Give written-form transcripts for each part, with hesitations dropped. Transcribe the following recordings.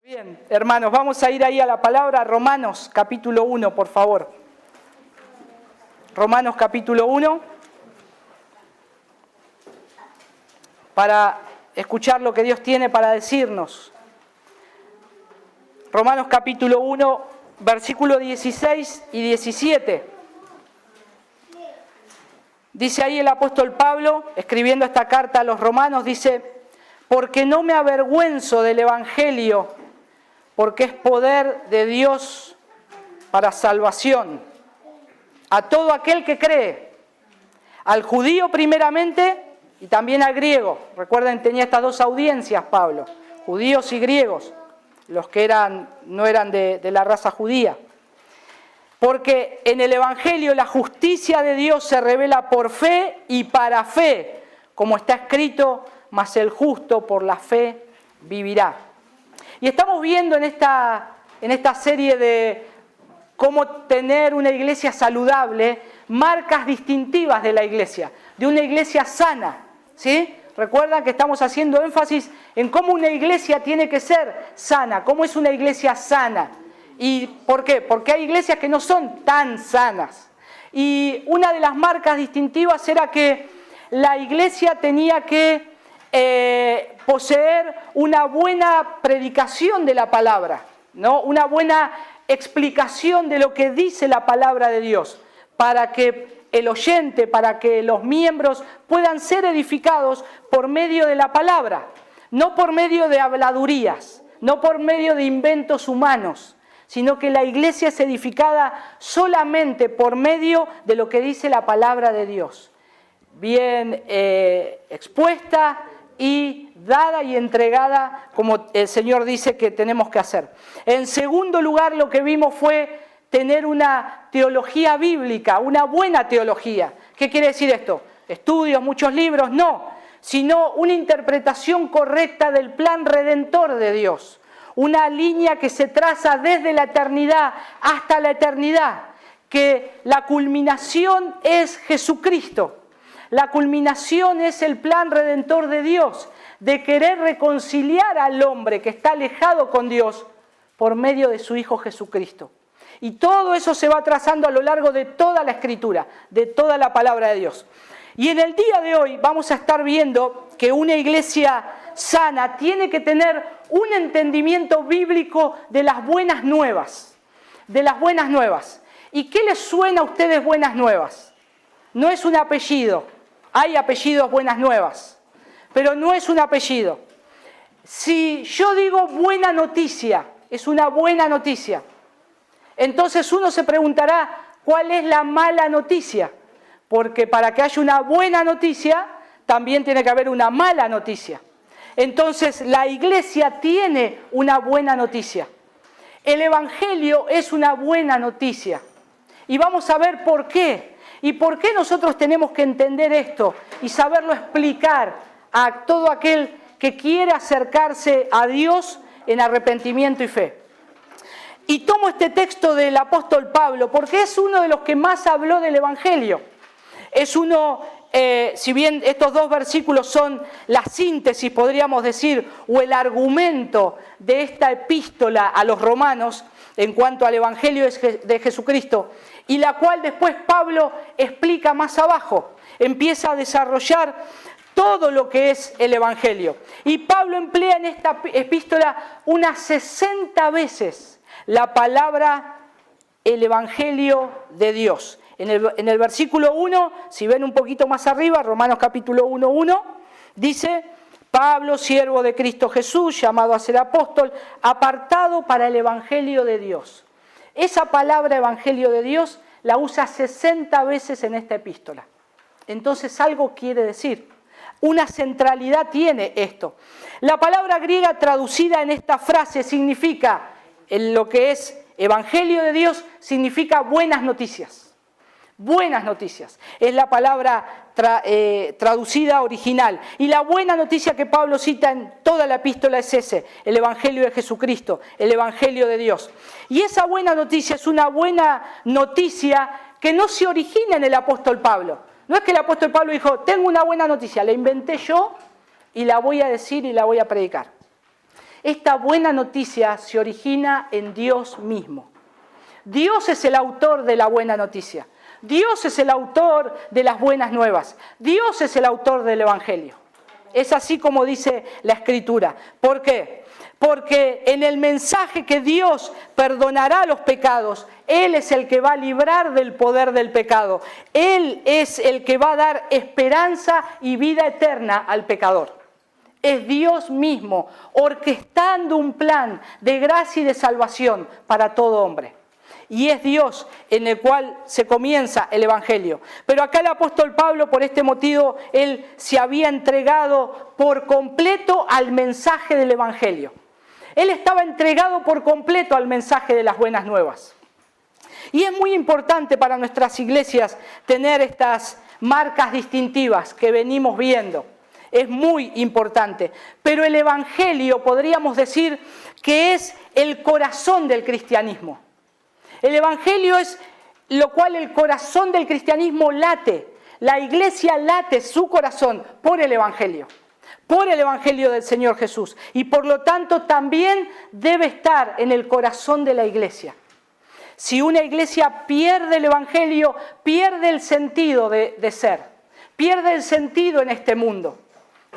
Bien, hermanos, vamos a ir ahí a la palabra Romanos capítulo 1, por favor. Romanos capítulo 1, para escuchar lo que Dios tiene para decirnos. Romanos capítulo 1, versículo 16 y 17. Dice ahí el apóstol Pablo, escribiendo esta carta a los romanos, dice: porque no me avergüenzo del evangelio, porque es poder de Dios para salvación a todo aquel que cree, al judío primeramente y también al griego. Recuerden, tenía estas dos audiencias Pablo, judíos y griegos, los que no eran de la raza judía. Porque en el evangelio la justicia de Dios se revela por fe y para fe, como está escrito: mas el justo por la fe vivirá. Y estamos viendo en esta serie de cómo tener una iglesia saludable, marcas distintivas de la iglesia, de una iglesia sana, ¿sí? Recuerdan que estamos haciendo énfasis en cómo una iglesia tiene que ser sana, cómo es una iglesia sana. ¿Y por qué? Porque hay iglesias que no son tan sanas. Y una de las marcas distintivas era que la iglesia tenía que poseer una buena predicación de la palabra, ¿no? Una buena explicación de lo que dice la palabra de Dios, para que el oyente, para que los miembros puedan ser edificados por medio de la palabra, no por medio de habladurías, no por medio de inventos humanos, sino que la iglesia es edificada solamente por medio de lo que dice la palabra de Dios, bien expuesta y dada y entregada como el Señor dice que tenemos que hacer. En segundo lugar, lo que vimos fue tener una teología bíblica, una buena teología. ¿Qué quiere decir esto? ¿Estudios, muchos libros? No, sino una interpretación correcta del plan redentor de Dios. Una línea que se traza desde la eternidad hasta la eternidad, que la culminación es Jesucristo. La culminación es el plan redentor de Dios, de querer reconciliar al hombre que está alejado con Dios por medio de su Hijo Jesucristo. Y todo eso se va trazando a lo largo de toda la Escritura, de toda la palabra de Dios. Y en el día de hoy vamos a estar viendo que una iglesia sana tiene que tener un entendimiento bíblico de las buenas nuevas. De las buenas nuevas. ¿Y qué les suena a ustedes buenas nuevas? No es un apellido. Hay apellidos buenas nuevas, pero no es un apellido. Si yo digo buena noticia, es una buena noticia. Entonces uno se preguntará, ¿cuál es la mala noticia? Porque para que haya una buena noticia, también tiene que haber una mala noticia. Entonces la iglesia tiene una buena noticia. El evangelio es una buena noticia. Y vamos a ver por qué. ¿Y por qué nosotros tenemos que entender esto y saberlo explicar a todo aquel que quiere acercarse a Dios en arrepentimiento y fe? Y tomo este texto del apóstol Pablo porque es uno de los que más habló del Evangelio. Es uno, si bien estos dos versículos son la síntesis, podríamos decir, o el argumento de esta epístola a los romanos en cuanto al Evangelio de Jesucristo, y la cual después Pablo explica más abajo, empieza a desarrollar todo lo que es el Evangelio. Y Pablo emplea en esta epístola unas 60 veces la palabra el Evangelio de Dios. En el versículo 1, si ven un poquito más arriba, Romanos capítulo 1:1, dice: Pablo, siervo de Cristo Jesús, llamado a ser apóstol, apartado para el Evangelio de Dios. Esa palabra Evangelio de Dios la usa 60 veces en esta epístola. Entonces algo quiere decir. Una centralidad tiene esto. La palabra griega traducida en esta frase significa, en lo que es Evangelio de Dios, significa buenas noticias. Buenas noticias. Es la palabra traducida original. Y la buena noticia que Pablo cita en toda la epístola es ese, el Evangelio de Jesucristo, el Evangelio de Dios. Y esa buena noticia es una buena noticia que no se origina en el apóstol Pablo. No es que el apóstol Pablo dijo, tengo una buena noticia, la inventé yo y la voy a decir y la voy a predicar. Esta buena noticia se origina en Dios mismo. Dios es el autor de la buena noticia. Dios es el autor de las buenas nuevas. Dios es el autor del Evangelio. Es así como dice la Escritura. ¿Por qué? Porque en el mensaje que Dios perdonará los pecados, Él es el que va a librar del poder del pecado. Él es el que va a dar esperanza y vida eterna al pecador. Es Dios mismo orquestando un plan de gracia y de salvación para todo hombre. Y es Dios en el cual se comienza el Evangelio. Pero acá el apóstol Pablo, por este motivo, él se había entregado por completo al mensaje del Evangelio. Él estaba entregado por completo al mensaje de las buenas nuevas. Y es muy importante para nuestras iglesias tener estas marcas distintivas que venimos viendo. Es muy importante. Pero el Evangelio podríamos decir que es el corazón del cristianismo. El Evangelio es lo cual el corazón del cristianismo late. La iglesia late su corazón por el Evangelio del Señor Jesús. Y por lo tanto también debe estar en el corazón de la iglesia. Si una iglesia pierde el Evangelio, pierde el sentido de ser. Pierde el sentido en este mundo.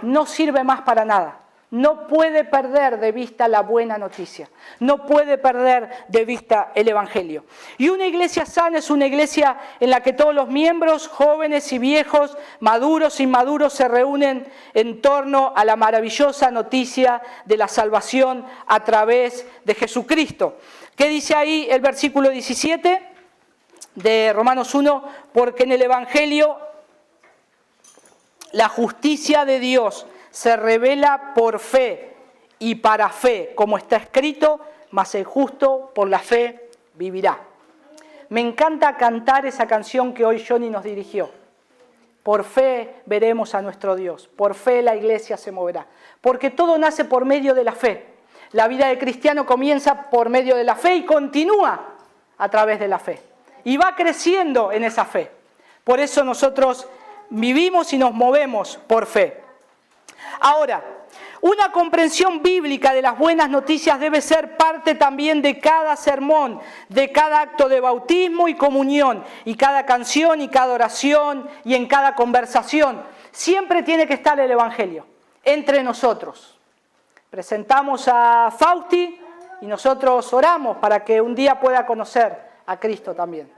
No sirve más para nada. No puede perder de vista la buena noticia. No puede perder de vista el Evangelio. Y una iglesia sana es una iglesia en la que todos los miembros, jóvenes y viejos, maduros e inmaduros, se reúnen en torno a la maravillosa noticia de la salvación a través de Jesucristo. ¿Qué dice ahí el versículo 17 de Romanos 1? Porque en el Evangelio la justicia de Dios se revela por fe y para fe, como está escrito, mas el justo por la fe vivirá. Me encanta cantar esa canción que hoy Johnny nos dirigió. Por fe veremos a nuestro Dios, por fe la iglesia se moverá, porque todo nace por medio de la fe. La vida del cristiano comienza por medio de la fe y continúa a través de la fe. Y va creciendo en esa fe. Por eso nosotros vivimos y nos movemos por fe. Ahora, una comprensión bíblica de las buenas noticias debe ser parte también de cada sermón, de cada acto de bautismo y comunión, y cada canción y cada oración y en cada conversación. Siempre tiene que estar el Evangelio entre nosotros. Presentamos a Fausti y nosotros oramos para que un día pueda conocer a Cristo también.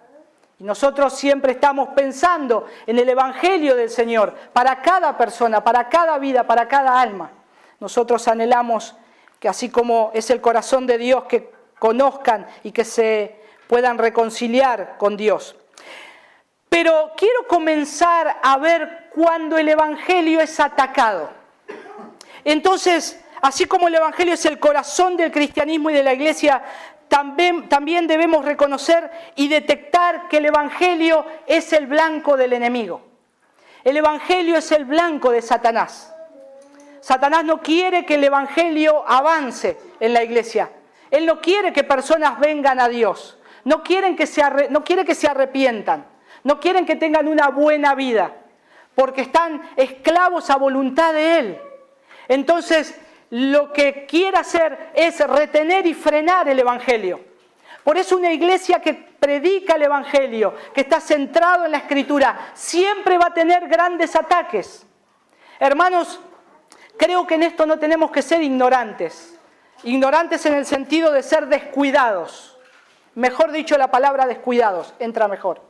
Y nosotros siempre estamos pensando en el Evangelio del Señor para cada persona, para cada vida, para cada alma. Nosotros anhelamos que así como es el corazón de Dios, que conozcan y que se puedan reconciliar con Dios. Pero quiero comenzar a ver cuando el Evangelio es atacado. Entonces, así como el Evangelio es el corazón del cristianismo y de la iglesia, también debemos reconocer y detectar que el Evangelio es el blanco del enemigo. El Evangelio es el blanco de Satanás. Satanás no quiere que el Evangelio avance en la iglesia. Él no quiere que personas vengan a Dios. No quiere que se arrepientan. No quieren que tengan una buena vida. Porque están esclavos a voluntad de Él. Entonces, lo que quiere hacer es retener y frenar el Evangelio. Por eso una iglesia que predica el Evangelio, que está centrado en la Escritura, siempre va a tener grandes ataques. Hermanos, creo que en esto no tenemos que ser ignorantes. Ignorantes en el sentido de ser descuidados. Mejor dicho, la palabra descuidados entra mejor.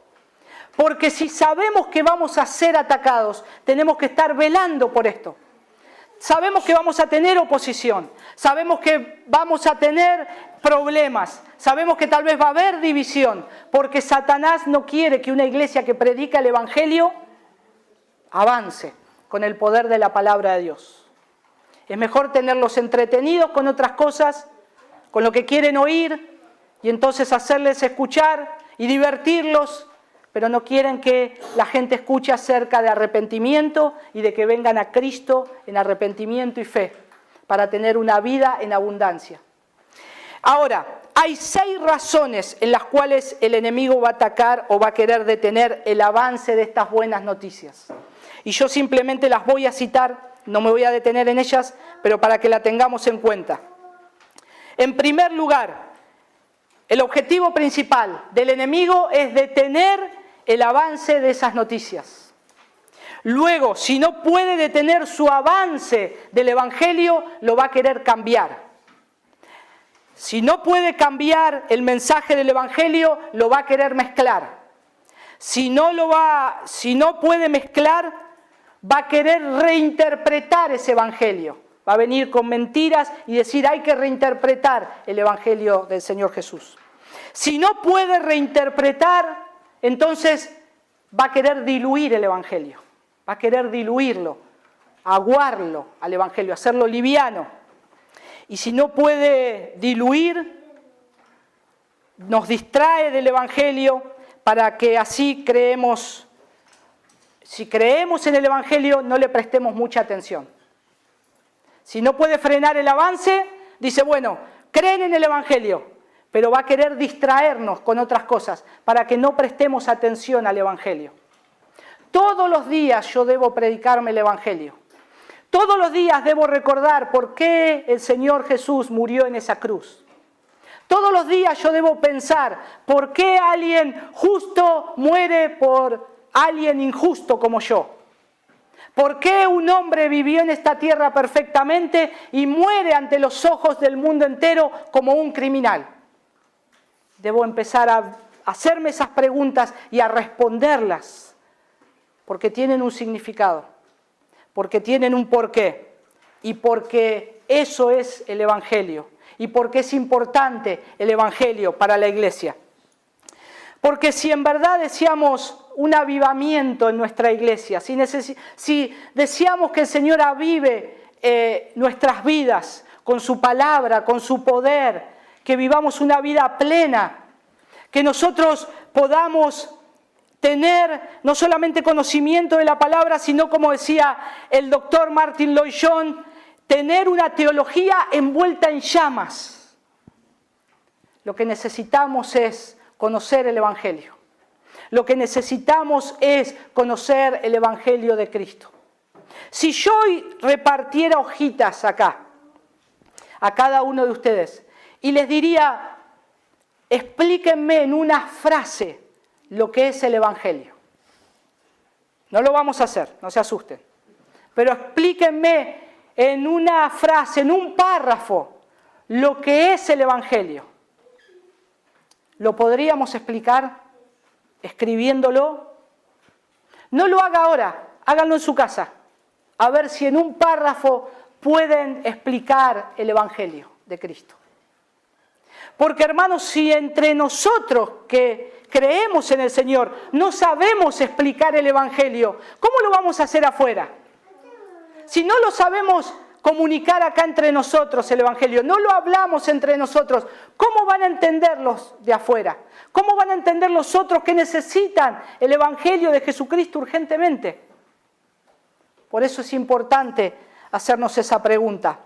Porque si sabemos que vamos a ser atacados, tenemos que estar velando por esto. Sabemos que vamos a tener oposición, sabemos que vamos a tener problemas, sabemos que tal vez va a haber división, porque Satanás no quiere que una iglesia que predica el Evangelio avance con el poder de la palabra de Dios. Es mejor tenerlos entretenidos con otras cosas, con lo que quieren oír, y entonces hacerles escuchar y divertirlos, pero no quieren que la gente escuche acerca de arrepentimiento y de que vengan a Cristo en arrepentimiento y fe, para tener una vida en abundancia. Ahora, hay 6 razones en las cuales el enemigo va a atacar o va a querer detener el avance de estas buenas noticias. Y yo simplemente las voy a citar, no me voy a detener en ellas, pero para que la tengamos en cuenta. En primer lugar, el objetivo principal del enemigo es detener el avance de esas noticias. Luego, si no puede detener su avance del Evangelio, lo va a querer cambiar. Si no puede cambiar el mensaje del Evangelio, lo va a querer mezclar. Si no puede mezclar, va a querer reinterpretar ese Evangelio. Va a venir con mentiras y decir, hay que reinterpretar el Evangelio del Señor Jesús. Si no puede reinterpretar, entonces va a querer diluir el Evangelio. Va a querer diluirlo, aguarlo al Evangelio, hacerlo liviano. Y si no puede diluir, nos distrae del Evangelio para que así creemos. Si creemos en el Evangelio, no le prestemos mucha atención. Si no puede frenar el avance, dice, bueno, creen en el Evangelio, pero va a querer distraernos con otras cosas para que no prestemos atención al Evangelio. Todos los días yo debo predicarme el Evangelio. Todos los días debo recordar por qué el Señor Jesús murió en esa cruz. Todos los días yo debo pensar por qué alguien justo muere por alguien injusto como yo. ¿Por qué un hombre vivió en esta tierra perfectamente y muere ante los ojos del mundo entero como un criminal? Debo empezar a hacerme esas preguntas y a responderlas, porque tienen un significado, porque tienen un porqué, y porque eso es el Evangelio, y porque es importante el Evangelio para la iglesia. Porque si en verdad deseamos un avivamiento en nuestra iglesia, si deseamos que el Señor avive nuestras vidas con su palabra, con su poder, que vivamos una vida plena, que nosotros podamos tener no solamente conocimiento de la palabra, sino, como decía el doctor Martin Lloyd-Jones, tener una teología envuelta en llamas. Lo que necesitamos es conocer el Evangelio. Lo que necesitamos es conocer el Evangelio de Cristo. Si yo repartiera hojitas acá, a cada uno de ustedes, y les diría, explíquenme en una frase lo que es el Evangelio. No lo vamos a hacer, no se asusten. Pero explíquenme en una frase, en un párrafo, lo que es el Evangelio. ¿Lo podríamos explicar escribiéndolo? No lo haga ahora, háganlo en su casa. A ver si en un párrafo pueden explicar el Evangelio de Cristo. Porque, hermanos, si entre nosotros que creemos en el Señor no sabemos explicar el Evangelio, ¿cómo lo vamos a hacer afuera? Si no lo sabemos comunicar acá entre nosotros el Evangelio, no lo hablamos entre nosotros, ¿cómo van a entender los de afuera? ¿Cómo van a entender los otros que necesitan el Evangelio de Jesucristo urgentemente? Por eso es importante hacernos esa pregunta.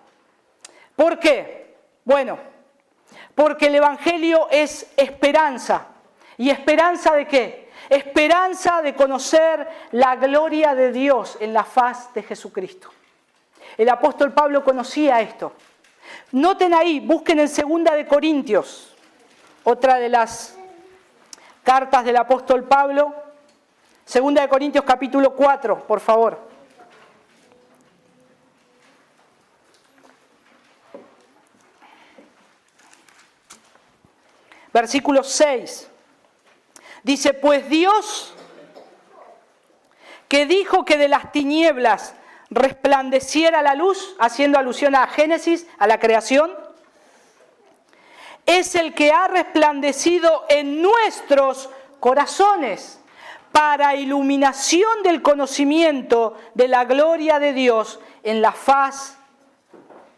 ¿Por qué? Bueno, porque el Evangelio es esperanza. ¿Y esperanza de qué? Esperanza de conocer la gloria de Dios en la faz de Jesucristo. El apóstol Pablo conocía esto. Noten ahí, busquen en 2 de Corintios, otra de las cartas del apóstol Pablo. 2 de Corintios capítulo 4, por favor. Versículo 6. Dice, pues Dios, que dijo que de las tinieblas resplandeciera la luz, haciendo alusión a Génesis, a la creación, es el que ha resplandecido en nuestros corazones para iluminación del conocimiento de la gloria de Dios en la faz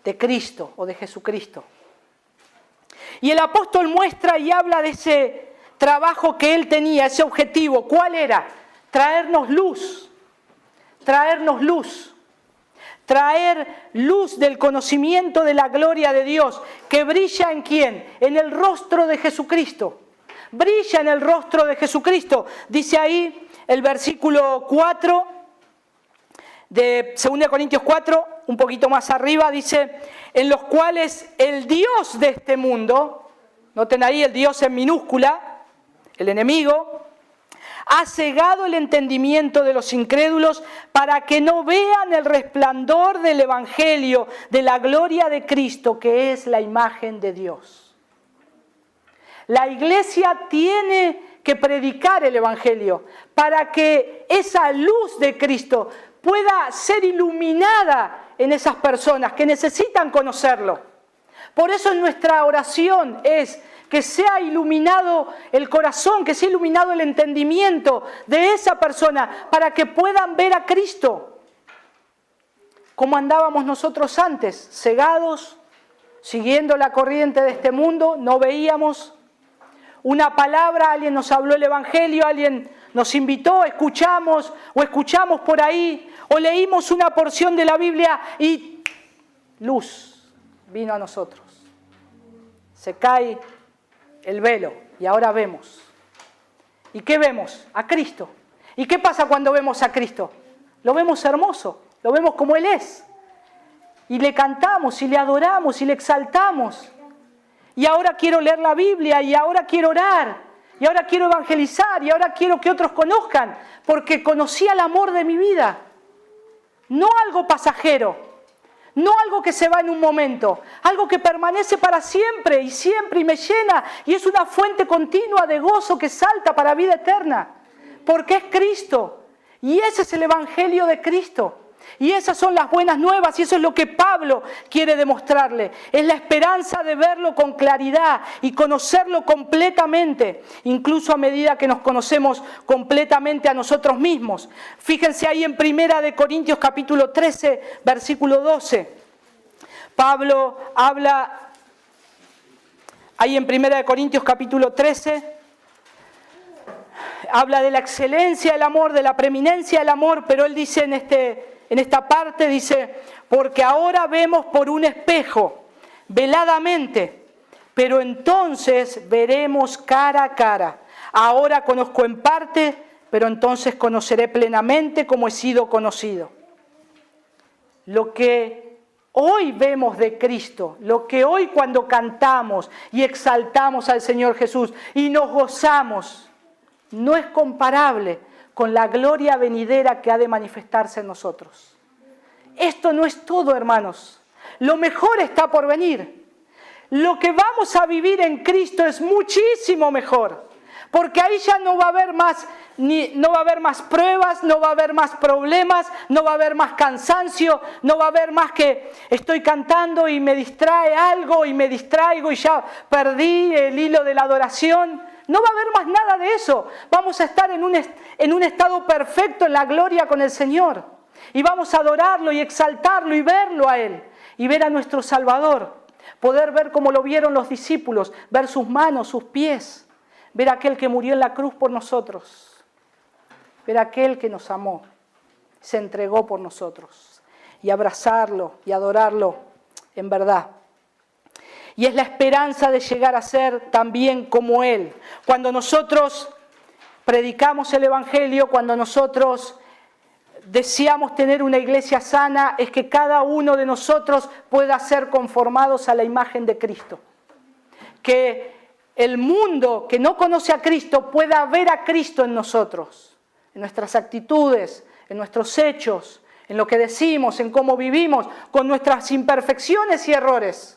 de Cristo o de Jesucristo. Y el apóstol muestra y habla de ese trabajo que él tenía, ese objetivo. ¿Cuál era? Traernos luz. Traernos luz. Traer luz del conocimiento de la gloria de Dios, que brilla ¿en quién? En el rostro de Jesucristo. Brilla en el rostro de Jesucristo. Dice ahí el versículo 4 de 2 Corintios 4, un poquito más arriba, dice, en los cuales el Dios de este mundo, noten ahí el Dios en minúscula, el enemigo, ha cegado el entendimiento de los incrédulos para que no vean el resplandor del Evangelio, de la gloria de Cristo, que es la imagen de Dios. La iglesia tiene que predicar el Evangelio para que esa luz de Cristo pueda ser iluminada en esas personas que necesitan conocerlo. Por eso nuestra oración es que sea iluminado el corazón, que sea iluminado el entendimiento de esa persona para que puedan ver a Cristo. Como andábamos nosotros antes, cegados, siguiendo la corriente de este mundo, no veíamos una palabra, alguien nos habló el Evangelio, alguien nos invitó, escuchamos o escuchamos por ahí o leímos una porción de la Biblia y luz vino a nosotros. Se cae el velo y ahora vemos. ¿Y qué vemos? A Cristo. ¿Y qué pasa cuando vemos a Cristo? Lo vemos hermoso, lo vemos como Él es. Y le cantamos y le adoramos y le exaltamos. Y ahora quiero leer la Biblia y ahora quiero orar y ahora quiero evangelizar y ahora quiero que otros conozcan porque conocí el amor de mi vida. No algo pasajero. No algo que se va en un momento, algo que permanece para siempre y me llena y es una fuente continua de gozo que salta para vida eterna, porque es Cristo y ese es el Evangelio de Cristo y esas son las buenas nuevas y eso es lo que Pablo quiere demostrarle, es la esperanza de verlo con claridad y conocerlo completamente, incluso a medida que nos conocemos completamente a nosotros mismos. Fíjense ahí en 1 Corintios capítulo 13, versículo 12. Pablo habla ahí en 1 Corintios capítulo 13, habla de la excelencia del amor, de la preeminencia del amor, pero él dice en esta parte, dice, porque ahora vemos por un espejo, veladamente, pero entonces veremos cara a cara. Ahora conozco en parte, pero entonces conoceré plenamente como he sido conocido. Lo que hoy vemos de Cristo, lo que hoy cuando cantamos y exaltamos al Señor Jesús y nos gozamos, no es comparable con la gloria venidera que ha de manifestarse en nosotros. Esto no es todo, hermanos. Lo mejor está por venir. Lo que vamos a vivir en Cristo es muchísimo mejor. Porque ahí ya no va a haber más pruebas, no va a haber más problemas, no va a haber más cansancio, no va a haber más que estoy cantando y me distrae algo y me distraigo y ya perdí el hilo de la adoración. No va a haber más nada de eso. Vamos a estar en un estado perfecto en la gloria con el Señor. Y vamos a adorarlo y exaltarlo y verlo a Él. Y ver a nuestro Salvador. Poder ver como lo vieron los discípulos. Ver sus manos, sus pies. Ver a aquel que murió en la cruz por nosotros. Ver a aquel que nos amó. Se entregó por nosotros. Y abrazarlo y adorarlo en verdad. Y es la esperanza de llegar a ser también como Él. Cuando nosotros predicamos el Evangelio, cuando nosotros deseamos tener una iglesia sana, es que cada uno de nosotros pueda ser conformados a la imagen de Cristo. Que el mundo que no conoce a Cristo pueda ver a Cristo en nosotros, en nuestras actitudes, en nuestros hechos, en lo que decimos, en cómo vivimos, con nuestras imperfecciones y errores.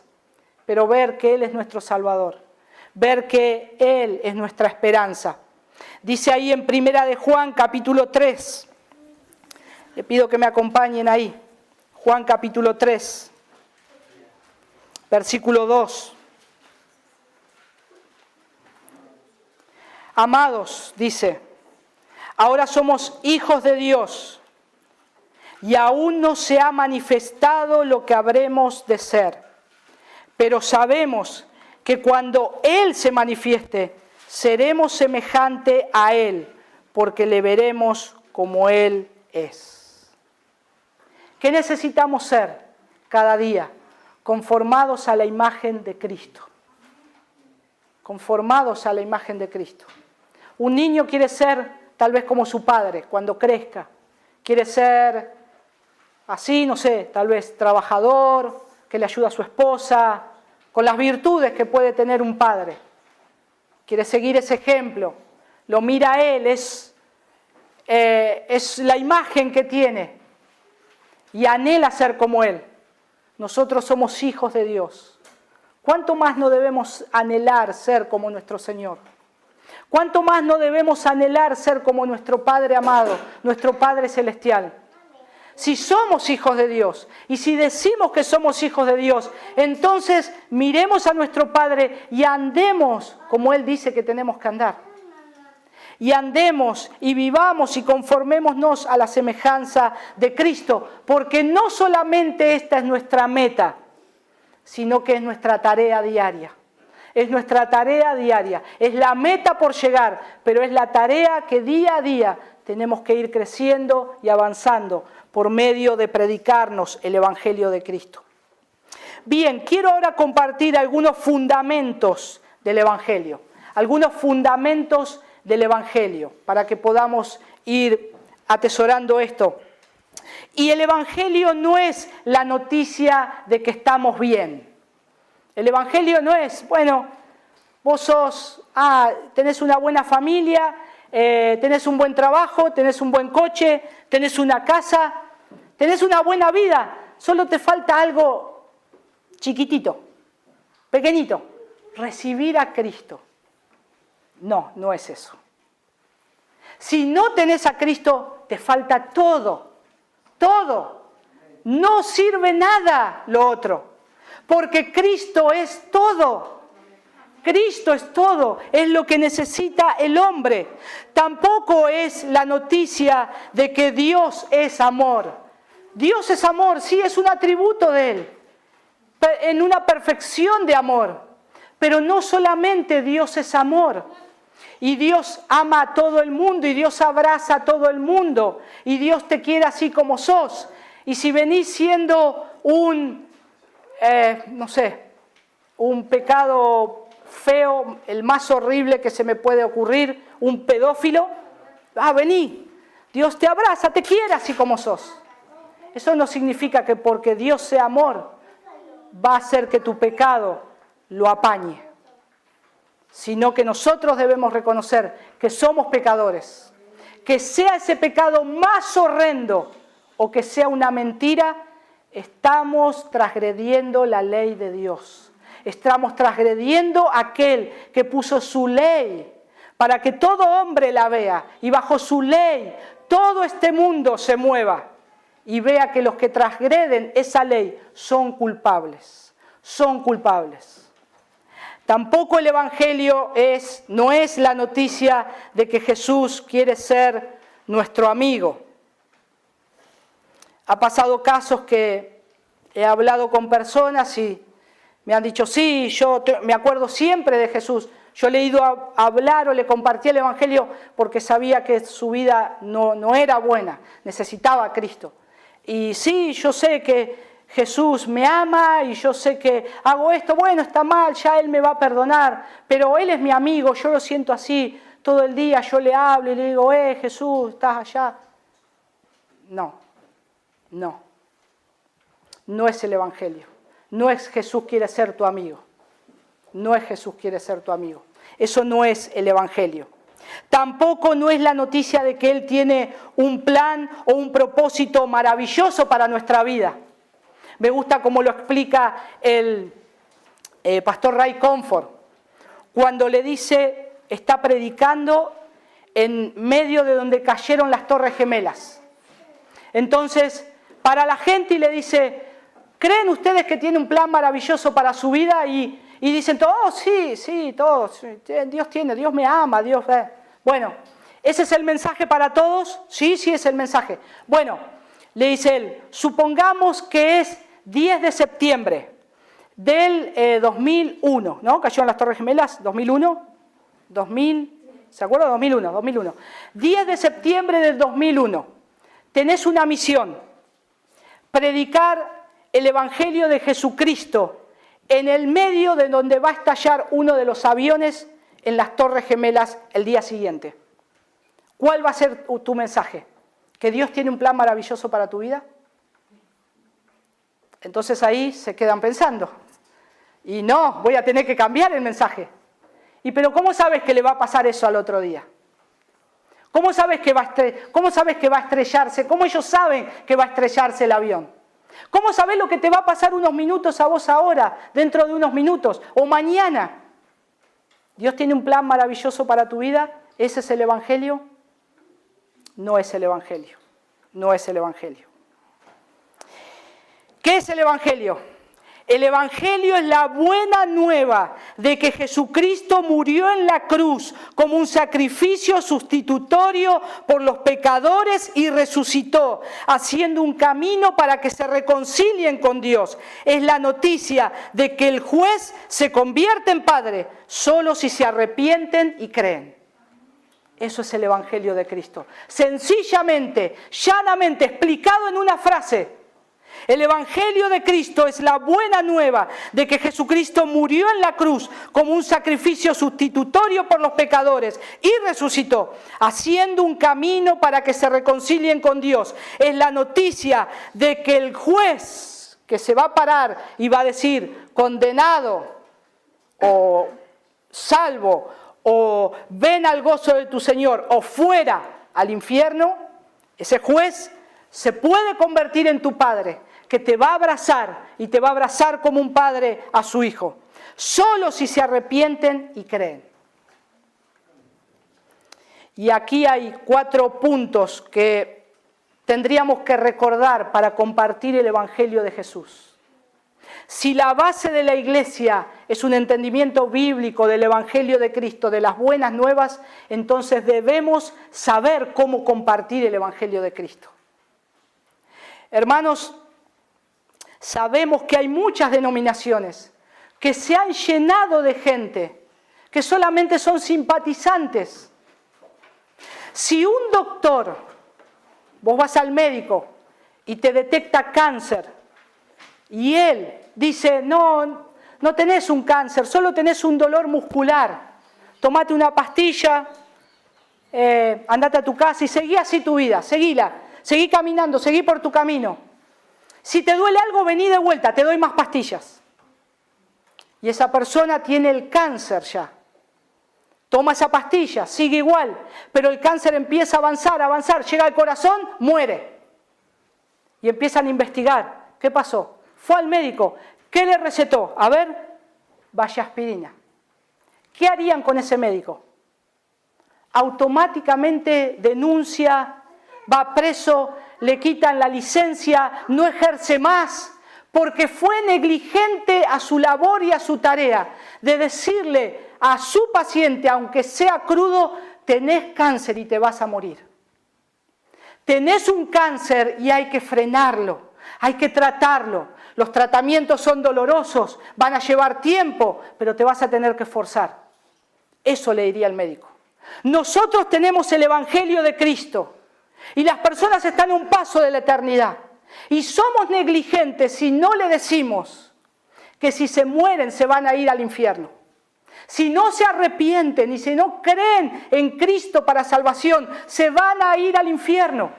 Pero ver que Él es nuestro Salvador, ver que Él es nuestra esperanza. Dice ahí en 1 de Juan capítulo 3, le pido que me acompañen ahí, Juan capítulo 3, versículo 2. Amados, dice, ahora somos hijos de Dios y aún no se ha manifestado lo que habremos de ser. Pero sabemos que cuando Él se manifieste, seremos semejante a Él, porque le veremos como Él es. ¿Qué necesitamos ser cada día? Conformados a la imagen de Cristo. Conformados a la imagen de Cristo. Un niño quiere ser tal vez como su padre cuando crezca. Quiere ser así, no sé, tal vez trabajador, que le ayuda a su esposa, con las virtudes que puede tener un padre. Quiere seguir ese ejemplo, lo mira a él, es la imagen que tiene y anhela ser como él. Nosotros somos hijos de Dios. ¿Cuánto más no debemos anhelar ser como nuestro Señor? ¿Cuánto más no debemos anhelar ser como nuestro Padre amado, nuestro Padre celestial? Si somos hijos de Dios y si decimos que somos hijos de Dios, entonces miremos a nuestro Padre y andemos como Él dice que tenemos que andar. Y andemos y vivamos y conformémonos a la semejanza de Cristo, porque no solamente esta es nuestra meta, sino que es nuestra tarea diaria. Es nuestra tarea diaria, es la meta por llegar, pero es la tarea que día a día tenemos que ir creciendo y avanzando por medio de predicarnos el Evangelio de Cristo. Bien, quiero ahora compartir algunos fundamentos del Evangelio, algunos fundamentos del Evangelio, para que podamos ir atesorando esto. Y el Evangelio no es la noticia de que estamos bien. El Evangelio no es, bueno, vos tenés una buena familia, tenés un buen trabajo, tenés un buen coche, tenés una casa, tenés una buena vida, solo te falta algo chiquitito, pequeñito, recibir a Cristo. No, no es eso. Si no tenés a Cristo, te falta todo, todo. No sirve nada lo otro, porque Cristo es todo. Cristo es todo, es lo que necesita el hombre. Tampoco es la noticia de que Dios es amor. Dios es amor, sí, es un atributo de Él, en una perfección de amor. Pero no solamente Dios es amor, y Dios ama a todo el mundo, y Dios abraza a todo el mundo, y Dios te quiere así como sos. Y si venís siendo un pecado feo, el más horrible que se me puede ocurrir, un pedófilo, vení, Dios te abraza, te quiere así como sos. Eso no significa que porque Dios sea amor, va a hacer que tu pecado lo apañe, sino que nosotros debemos reconocer que somos pecadores, que sea ese pecado más horrendo o que sea una mentira, estamos transgrediendo la ley de Dios. Estamos transgrediendo aquel que puso su ley para que todo hombre la vea y bajo su ley todo este mundo se mueva y vea que los que transgreden esa ley son culpables, son culpables. Tampoco el Evangelio no es la noticia de que Jesús quiere ser nuestro amigo. Ha pasado casos que he hablado con personas y me han dicho, sí, yo me acuerdo siempre de Jesús. Yo le he ido a hablar o le compartí el Evangelio porque sabía que su vida no era buena, necesitaba a Cristo. Y sí, yo sé que Jesús me ama y yo sé que hago esto, bueno, está mal, ya Él me va a perdonar, pero Él es mi amigo, yo lo siento así, todo el día yo le hablo y le digo, Jesús, estás allá. No es el Evangelio. No es Jesús quiere ser tu amigo. No es Jesús quiere ser tu amigo. Eso no es el Evangelio. Tampoco no es la noticia de que Él tiene un plan o un propósito maravilloso para nuestra vida. Me gusta cómo lo explica el pastor Ray Comfort. Cuando le dice, está predicando en medio de donde cayeron las Torres Gemelas. Entonces, para la gente y le dice, ¿creen ustedes que tiene un plan maravilloso para su vida? Y dicen todos, sí, todos, Dios me ama, Dios... Bueno, ¿ese es el mensaje para todos? Sí, es el mensaje. Bueno, le dice él, supongamos que es 10 de septiembre del 2001, ¿no? Cayeron las Torres Gemelas, 2001, ¿se acuerdan? 2001. 10 de septiembre del 2001. Tenés una misión, predicar el Evangelio de Jesucristo en el medio de donde va a estallar uno de los aviones en las Torres Gemelas el día siguiente. ¿Cuál va a ser tu mensaje? ¿Que Dios tiene un plan maravilloso para tu vida? Entonces ahí se quedan pensando. Y no, voy a tener que cambiar el mensaje. Pero ¿cómo sabes que le va a pasar eso al otro día? ¿Cómo sabes que va a estrellarse? ¿Cómo ellos saben que va a estrellarse el avión? ¿Cómo sabes lo que te va a pasar unos minutos a vos ahora, dentro de unos minutos, o mañana? ¿Dios tiene un plan maravilloso para tu vida? ¿Ese es el Evangelio? No es el Evangelio. No es el Evangelio. ¿Qué es el Evangelio? El Evangelio es la buena nueva de que Jesucristo murió en la cruz como un sacrificio sustitutorio por los pecadores y resucitó, haciendo un camino para que se reconcilien con Dios. Es la noticia de que el juez se convierte en padre solo si se arrepienten y creen. Eso es el Evangelio de Cristo. Sencillamente, llanamente, explicado en una frase. El Evangelio de Cristo es la buena nueva de que Jesucristo murió en la cruz como un sacrificio sustitutorio por los pecadores y resucitó, haciendo un camino para que se reconcilien con Dios. Es la noticia de que el juez que se va a parar y va a decir condenado o salvo o ven al gozo de tu Señor o fuera al infierno, ese juez se puede convertir en tu padre, que te va a abrazar y te va a abrazar como un padre a su hijo, solo si se arrepienten y creen. Y aquí hay 4 puntos que tendríamos que recordar para compartir el Evangelio de Jesús. Si la base de la iglesia es un entendimiento bíblico del Evangelio de Cristo, de las buenas nuevas, entonces debemos saber cómo compartir el Evangelio de Cristo. Hermanos, sabemos que hay muchas denominaciones que se han llenado de gente que solamente son simpatizantes. Si un doctor, vos vas al médico y te detecta cáncer y él dice, no tenés un cáncer, solo tenés un dolor muscular, tomate una pastilla, andate a tu casa y seguí así tu vida, seguí caminando, seguí por tu camino. Si te duele algo, vení de vuelta, te doy más pastillas. Y esa persona tiene el cáncer ya. Toma esa pastilla, sigue igual, pero el cáncer empieza a avanzar, llega al corazón, muere. Y empiezan a investigar. ¿Qué pasó? Fue al médico. ¿Qué le recetó? A ver, vaya aspirina. ¿Qué harían con ese médico? Automáticamente denuncia, va preso, le quitan la licencia, no ejerce más, porque fue negligente a su labor y a su tarea de decirle a su paciente, aunque sea crudo, tenés cáncer y te vas a morir. Tenés un cáncer y hay que frenarlo, hay que tratarlo. Los tratamientos son dolorosos, van a llevar tiempo, pero te vas a tener que esforzar. Eso le diría el médico. Nosotros tenemos el Evangelio de Cristo. Y las personas están a un paso de la eternidad. Y somos negligentes si no le decimos que si se mueren se van a ir al infierno. Si no se arrepienten y si no creen en Cristo para salvación, se van a ir al infierno.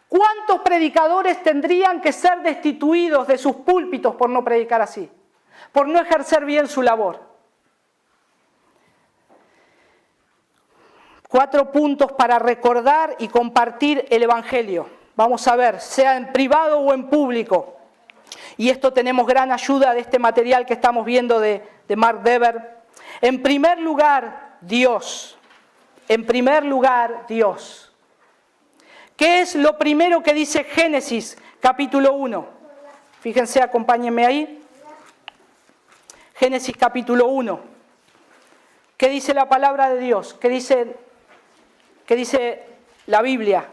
¿Cuántos predicadores tendrían que ser destituidos de sus púlpitos por no predicar así? Por no ejercer bien su labor. 4 puntos para recordar y compartir el Evangelio. Vamos a ver, sea en privado o en público. Y esto tenemos gran ayuda de este material que estamos viendo de Mark Dever. En primer lugar, Dios. En primer lugar, Dios. ¿Qué es lo primero que dice Génesis, capítulo 1? Fíjense, acompáñenme ahí. Génesis, capítulo 1. ¿Qué dice la palabra de Dios? ¿Qué dice la Biblia?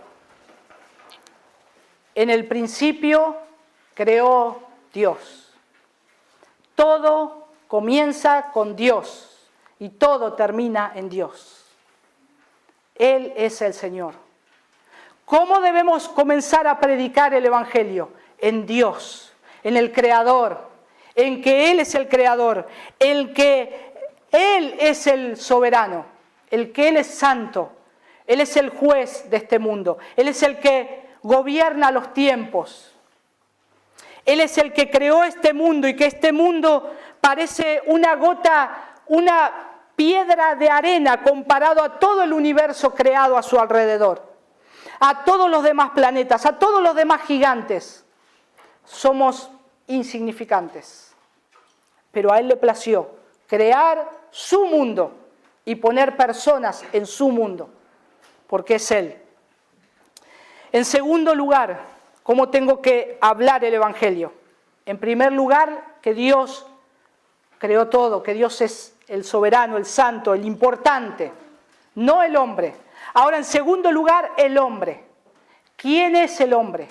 En el principio creó Dios. Todo comienza con Dios y todo termina en Dios. Él es el Señor. ¿Cómo debemos comenzar a predicar el Evangelio? En Dios, en el Creador, en que Él es el Creador, en que Él es el soberano, el que Él es santo, Él es el juez de este mundo, Él es el que gobierna los tiempos. Él es el que creó este mundo y que este mundo parece una gota, una piedra de arena comparado a todo el universo creado a su alrededor, a todos los demás planetas, a todos los demás gigantes. Somos insignificantes, pero a Él le plació crear su mundo y poner personas en su mundo, porque es Él. En segundo lugar, ¿cómo tengo que hablar el Evangelio? En primer lugar, que Dios creó todo, que Dios es el soberano, el santo, el importante, no el hombre. Ahora, en segundo lugar, el hombre. ¿Quién es el hombre?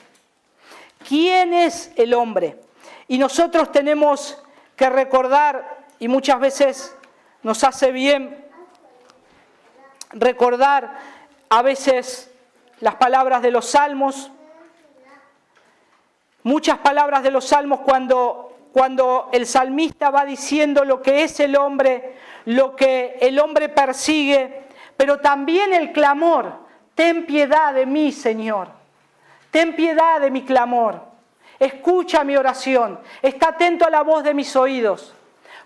¿Quién es el hombre? Y nosotros tenemos que recordar, y muchas veces nos hace bien recordar a veces las palabras de los salmos, muchas palabras de los salmos cuando el salmista va diciendo lo que es el hombre, lo que el hombre persigue, pero también el clamor: ten piedad de mí, Señor, ten piedad de mi clamor, escucha mi oración, está atento a la voz de mis oídos.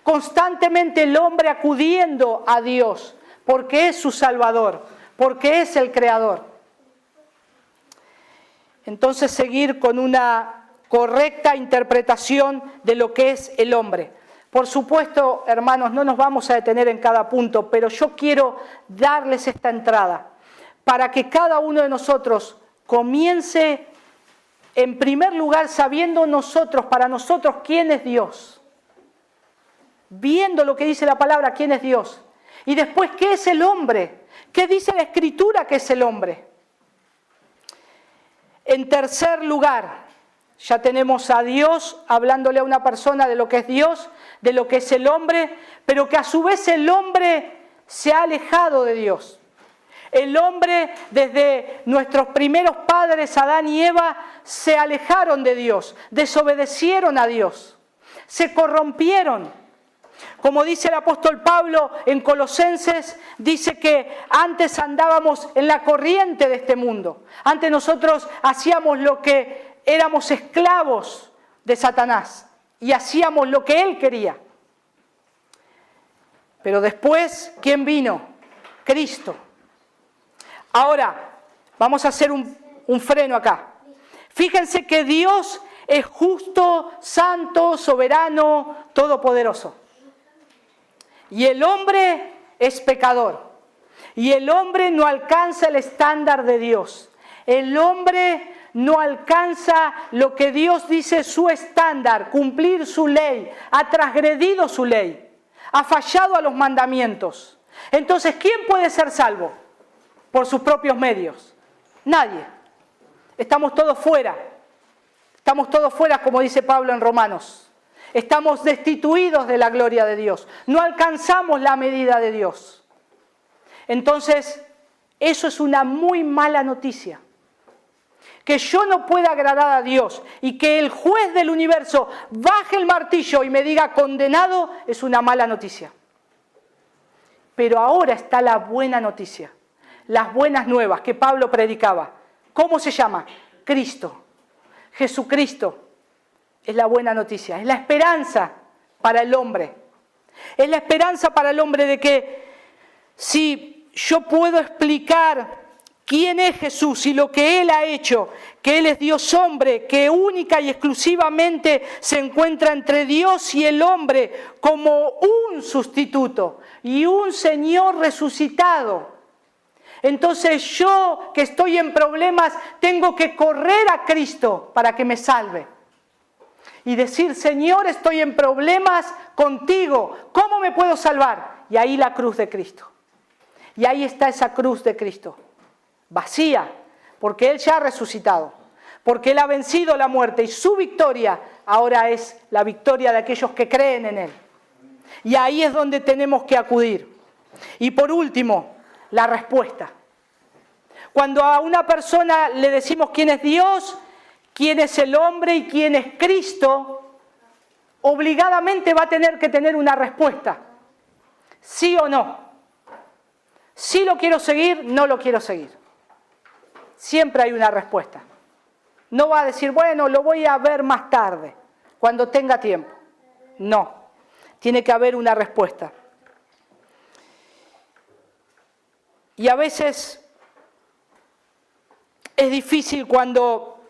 Constantemente el hombre acudiendo a Dios, porque es su Salvador, porque es el Creador. Entonces, seguir con una correcta interpretación de lo que es el hombre. Por supuesto, hermanos, no nos vamos a detener en cada punto, pero yo quiero darles esta entrada para que cada uno de nosotros comience, en primer lugar, sabiendo nosotros, para nosotros, quién es Dios. Viendo lo que dice la palabra, quién es Dios. Y después, ¿qué es el hombre? ¿Qué dice la Escritura que es el hombre? En tercer lugar, ya tenemos a Dios hablándole a una persona de lo que es Dios, de lo que es el hombre, pero que a su vez el hombre se ha alejado de Dios. El hombre, desde nuestros primeros padres, Adán y Eva, se alejaron de Dios, desobedecieron a Dios, se corrompieron. Como dice el apóstol Pablo en Colosenses, dice que antes andábamos en la corriente de este mundo. Antes nosotros hacíamos lo que éramos esclavos de Satanás y hacíamos lo que él quería. Pero después, ¿quién vino? Cristo. Ahora, vamos a hacer un freno acá. Fíjense que Dios es justo, santo, soberano, todopoderoso. Y el hombre es pecador. Y el hombre no alcanza el estándar de Dios. El hombre no alcanza lo que Dios dice su estándar, cumplir su ley. Ha transgredido su ley. Ha fallado a los mandamientos. Entonces, ¿quién puede ser salvo? Por sus propios medios. Nadie. Estamos todos fuera. Estamos todos fuera, como dice Pablo en Romanos. Estamos destituidos de la gloria de Dios. No alcanzamos la medida de Dios. Entonces, eso es una muy mala noticia. Que yo no pueda agradar a Dios y que el juez del universo baje el martillo y me diga condenado es una mala noticia. Pero ahora está la buena noticia. Las buenas nuevas que Pablo predicaba. ¿Cómo se llama? Cristo. Jesucristo. Es la buena noticia, es la esperanza para el hombre. Es la esperanza para el hombre de que si yo puedo explicar quién es Jesús y lo que Él ha hecho, que Él es Dios hombre, que única y exclusivamente se encuentra entre Dios y el hombre como un sustituto y un Señor resucitado. Entonces yo que estoy en problemas tengo que correr a Cristo para que me salve. Y decir, Señor, estoy en problemas contigo, ¿cómo me puedo salvar? Y ahí la cruz de Cristo. Y ahí está esa cruz de Cristo, vacía, porque Él ya ha resucitado, porque Él ha vencido la muerte y su victoria ahora es la victoria de aquellos que creen en Él. Y ahí es donde tenemos que acudir. Y por último, la respuesta. Cuando a una persona le decimos quién es Dios, quién es el hombre y quién es Cristo, obligadamente va a tener que tener una respuesta. ¿Sí o no? ¿Sí lo quiero seguir? ¿No lo quiero seguir? Siempre hay una respuesta. No va a decir, bueno, lo voy a ver más tarde, cuando tenga tiempo. No, tiene que haber una respuesta. Y a veces es difícil cuando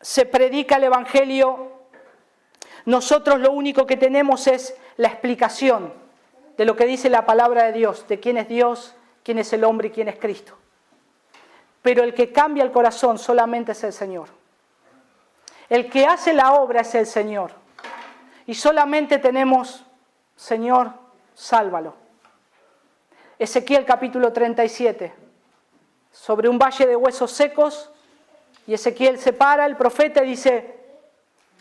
se predica el Evangelio. Nosotros lo único que tenemos es la explicación de lo que dice la palabra de Dios, de quién es Dios, quién es el hombre y quién es Cristo. Pero el que cambia el corazón solamente es el Señor. El que hace la obra es el Señor. Y solamente tenemos, Señor, sálvalo. Ezequiel capítulo 37, sobre un valle de huesos secos, y Ezequiel se para, el profeta, y dice,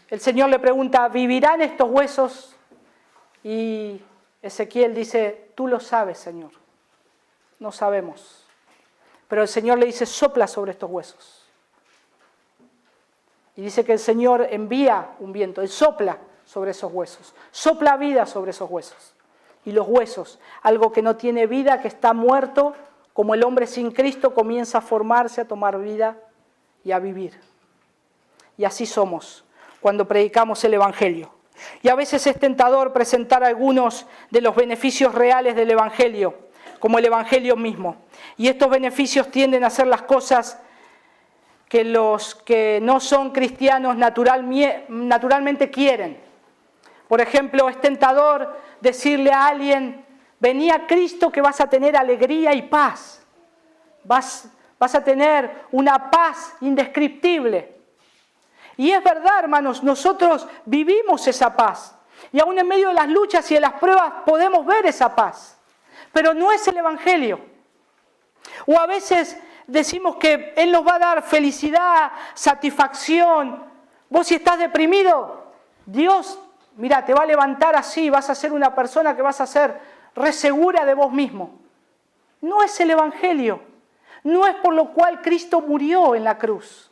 el Señor le pregunta, ¿vivirán estos huesos? Y Ezequiel dice, tú lo sabes, Señor. No sabemos. Pero el Señor le dice, sopla sobre estos huesos. Y dice que el Señor envía un viento, Él sopla sobre esos huesos, sopla vida sobre esos huesos. Y los huesos, algo que no tiene vida, que está muerto, como el hombre sin Cristo, comienza a formarse, a tomar vida y a vivir. Y así somos cuando predicamos el Evangelio. Y a veces es tentador presentar algunos de los beneficios reales del Evangelio, como el Evangelio mismo. Y estos beneficios tienden a ser las cosas que los que no son cristianos naturalmente quieren. Por ejemplo, es tentador decirle a alguien, vení a Cristo que vas a tener alegría y paz. Vas a tener una paz indescriptible. Y es verdad, hermanos, nosotros vivimos esa paz. Y aún en medio de las luchas y de las pruebas podemos ver esa paz. Pero no es el Evangelio. O a veces decimos que Él nos va a dar felicidad, satisfacción. Vos si estás deprimido, Dios, mira, te va a levantar así, vas a ser una persona que vas a ser re segura de vos mismo. No es el Evangelio. No es por lo cual Cristo murió en la cruz.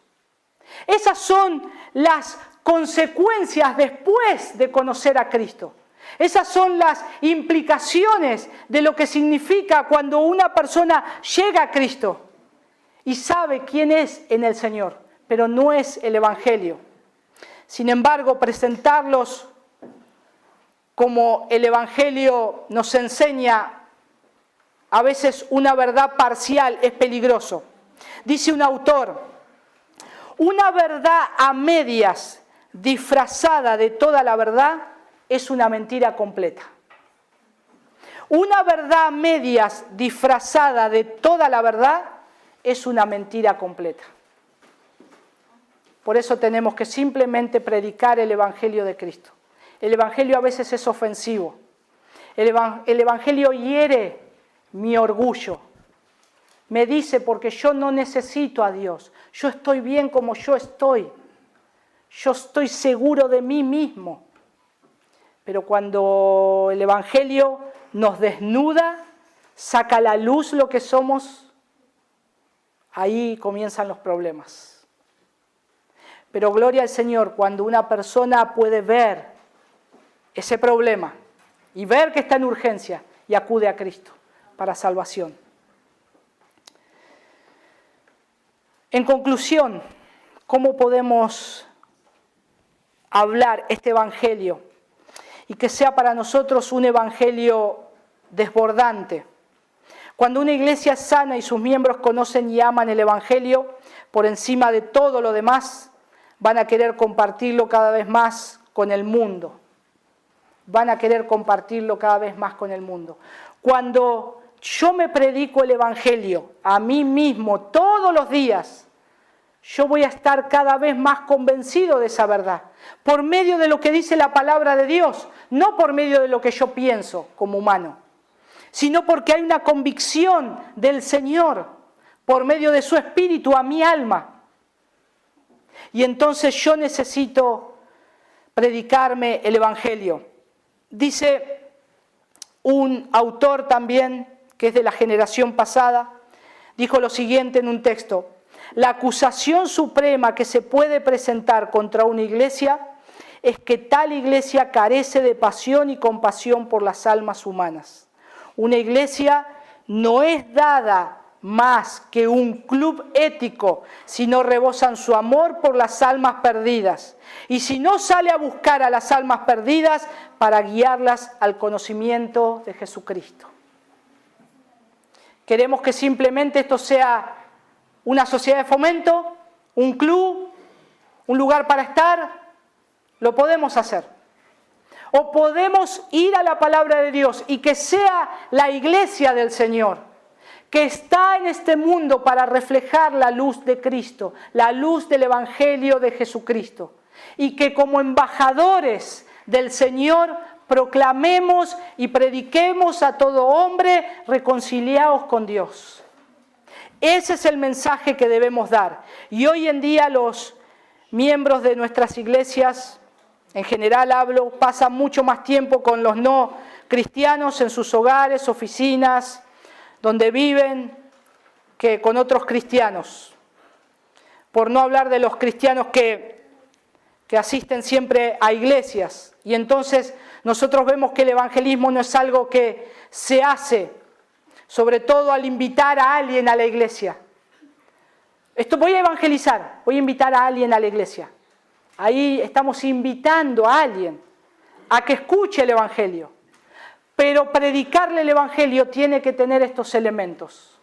Esas son las consecuencias después de conocer a Cristo. Esas son las implicaciones de lo que significa cuando una persona llega a Cristo y sabe quién es en el Señor, pero no es el Evangelio. Sin embargo, presentarlos como el Evangelio nos enseña a veces una verdad parcial es peligroso. Dice un autor, una verdad a medias disfrazada de toda la verdad es una mentira completa. Una verdad a medias disfrazada de toda la verdad es una mentira completa. Por eso tenemos que simplemente predicar el Evangelio de Cristo. El Evangelio a veces es ofensivo. El Evangelio hiere mi orgullo. Me dice, porque yo no necesito a Dios. Yo estoy bien como yo estoy. Yo estoy seguro de mí mismo. Pero cuando el Evangelio nos desnuda, saca a la luz lo que somos, ahí comienzan los problemas. Pero gloria al Señor cuando una persona puede ver ese problema y ver que está en urgencia y acude a Cristo para salvación. En conclusión, ¿cómo podemos hablar este Evangelio y que sea para nosotros un Evangelio desbordante? Cuando una iglesia es sana y sus miembros conocen y aman el Evangelio por encima de todo lo demás, van a querer compartirlo cada vez más con el mundo. Van a querer compartirlo cada vez más con el mundo. Cuando yo me predico el Evangelio a mí mismo todos los días, yo voy a estar cada vez más convencido de esa verdad. Por medio de lo que dice la palabra de Dios, no por medio de lo que yo pienso como humano, sino porque hay una convicción del Señor por medio de su Espíritu a mi alma. Y entonces yo necesito predicarme el Evangelio. Dice un autor también, que es de la generación pasada, dijo lo siguiente en un texto: la acusación suprema que se puede presentar contra una iglesia es que tal iglesia carece de pasión y compasión por las almas humanas. Una iglesia no es dada más que un club ético, sino rebosan su amor por las almas perdidas. Y si no, sale a buscar a las almas perdidas para guiarlas al conocimiento de Jesucristo. Queremos que simplemente esto sea una sociedad de fomento, un club, un lugar para estar. Lo podemos hacer. O podemos ir a la palabra de Dios y que sea la iglesia del Señor, que está en este mundo para reflejar la luz de Cristo, la luz del Evangelio de Jesucristo. Y que como embajadores del Señor proclamemos y prediquemos a todo hombre reconciliados con Dios. Ese es el mensaje que debemos dar. Y hoy en día los miembros de nuestras iglesias, en general hablo, pasan mucho más tiempo con los no cristianos en sus hogares, oficinas, donde viven, que con otros cristianos. Por no hablar de los cristianos que asisten siempre a iglesias. Y entonces nosotros vemos que el evangelismo no es algo que se hace, sobre todo al invitar a alguien a la iglesia. Voy a evangelizar, voy a invitar a alguien a la iglesia. Ahí estamos invitando a alguien a que escuche el evangelio. Pero predicarle el evangelio tiene que tener estos elementos.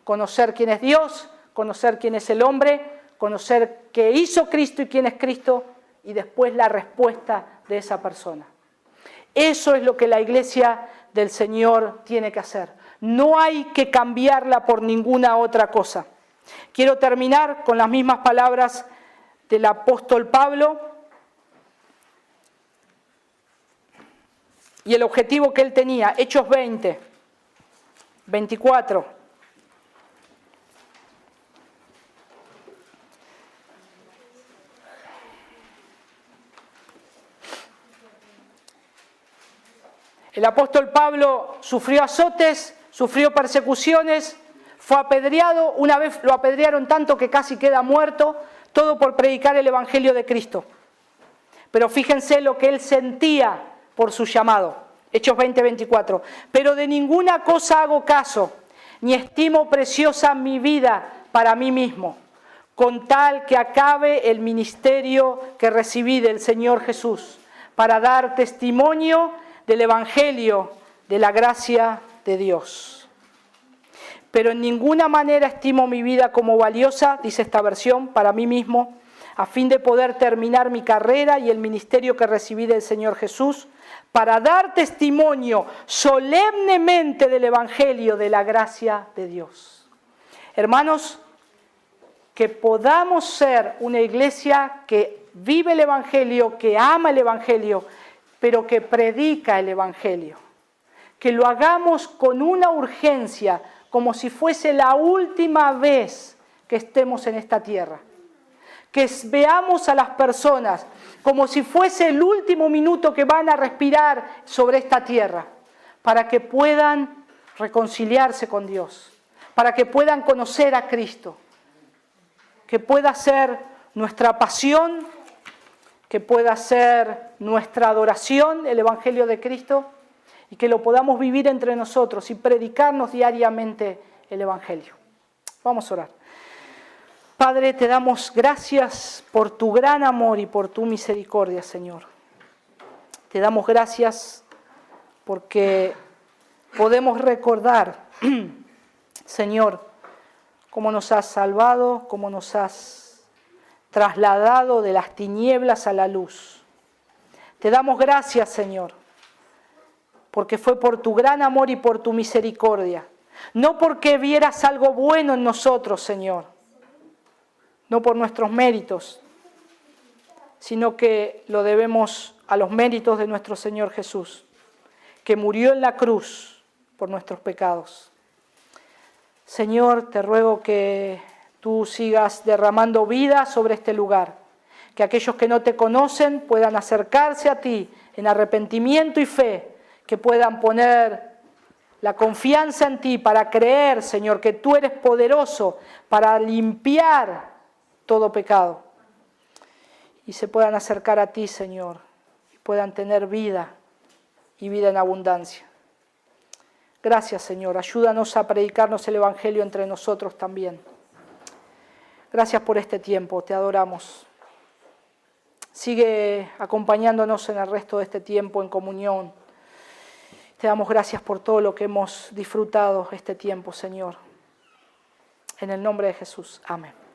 Conocer quién es Dios, conocer quién es el hombre, conocer qué hizo Cristo y quién es Cristo, y después la respuesta de esa persona. Eso es lo que la iglesia del Señor tiene que hacer. No hay que cambiarla por ninguna otra cosa. Quiero terminar con las mismas palabras del apóstol Pablo y el objetivo que él tenía. Hechos 20, 24. El apóstol Pablo sufrió azotes, sufrió persecuciones, fue apedreado, una vez lo apedrearon tanto que casi queda muerto, todo por predicar el evangelio de Cristo. Pero fíjense lo que él sentía por su llamado. Hechos 20, 24. Pero de ninguna cosa hago caso, ni estimo preciosa mi vida para mí mismo, con tal que acabe el ministerio que recibí del Señor Jesús, para dar testimonio del Evangelio, de la gracia de Dios. Pero en ninguna manera estimo mi vida como valiosa, dice esta versión, para mí mismo, a fin de poder terminar mi carrera y el ministerio que recibí del Señor Jesús, para dar testimonio solemnemente del Evangelio, de la gracia de Dios. Hermanos, que podamos ser una iglesia que vive el Evangelio, que ama el Evangelio, pero que predica el Evangelio. Que lo hagamos con una urgencia, como si fuese la última vez que estemos en esta tierra. Que veamos a las personas como si fuese el último minuto que van a respirar sobre esta tierra, para que puedan reconciliarse con Dios, para que puedan conocer a Cristo, que pueda ser nuestra pasión, que pueda ser nuestra adoración, el Evangelio de Cristo, y que lo podamos vivir entre nosotros y predicarnos diariamente el Evangelio. Vamos a orar. Padre, te damos gracias por tu gran amor y por tu misericordia, Señor. Te damos gracias porque podemos recordar, Señor, cómo nos has salvado, cómo nos has trasladado de las tinieblas a la luz. Te damos gracias, Señor, porque fue por tu gran amor y por tu misericordia. No porque vieras algo bueno en nosotros, Señor, no por nuestros méritos, sino que lo debemos a los méritos de nuestro Señor Jesús, que murió en la cruz por nuestros pecados. Señor, te ruego que tú sigas derramando vida sobre este lugar, que aquellos que no te conocen puedan acercarse a ti en arrepentimiento y fe, que puedan poner la confianza en ti para creer, Señor, que tú eres poderoso para limpiar todo pecado, y se puedan acercar a ti, Señor, y puedan tener vida y vida en abundancia. Gracias, Señor. Ayúdanos a predicarnos el Evangelio entre nosotros también. Gracias por este tiempo, te adoramos. Sigue acompañándonos en el resto de este tiempo en comunión. Te damos gracias por todo lo que hemos disfrutado este tiempo, Señor. En el nombre de Jesús. Amén.